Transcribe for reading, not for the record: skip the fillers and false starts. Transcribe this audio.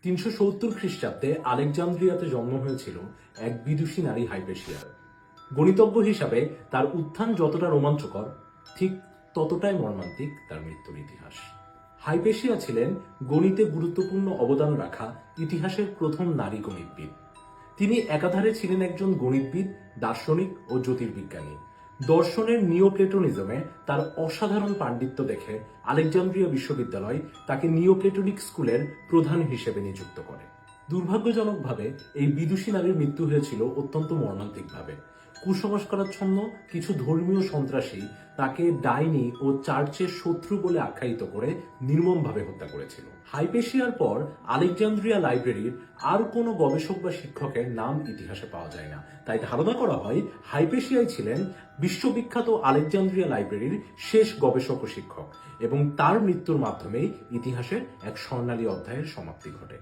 370 খ্রিস্টাব্দে আলেকজান্দ্রিয়াতে জন্ম হয়েছিল এক বিদুষী নারী হাইপেশিয়ার। গণিতজ্ঞ হিসাবে তার উত্থান যতটা রোমাঞ্চকর, ঠিক ততটাই মর্মান্তিক তার মৃত্যুর ইতিহাস। হাইপেশিয়া ছিলেন গণিতে গুরুত্বপূর্ণ অবদান রাখা ইতিহাসের প্রথম নারী গণিতবিদ। তিনি একাধারে ছিলেন একজন গণিতবিদ, দার্শনিক ও জ্যোতির্বিজ্ঞানী। দর্শনের নিওপ্লেটোনিজমে তার অসাধারণ পাণ্ডিত্য দেখে আলেকজান্দ্রিয়া বিশ্ববিদ্যালয় তাকে নিওপ্লেটোনিক স্কুলের প্রধান হিসেবে নিযুক্ত করে। দুর্ভাগ্যজনকভাবে এই বিদুষী নারীর মৃত্যু হয়েছিল অত্যন্ত মর্মান্তিকভাবে। কুসংস্কারাচ্ছন্ন কিছু ধর্মীয় সন্ত্রাসী তাকে ডাইনি ও চার্চের শত্রু বলে আখ্যায়িত করে নির্মমভাবে হত্যা করেছিল। হাইপেশিয়ার পর আলেকজান্দ্রিয়া লাইব্রেরির আর কোনো গবেষক বা শিক্ষকের নাম ইতিহাসে পাওয়া যায় না। তাই ধারণা করা হয় হাইপেশিয়াই ছিলেন বিশ্ববিখ্যাত আলেকজান্দ্রিয়া লাইব্রেরির শেষ গবেষক ও শিক্ষক, এবং তার মৃত্যুর মাধ্যমেই ইতিহাসের এক স্বর্ণালী অধ্যায়ের সমাপ্তি ঘটে।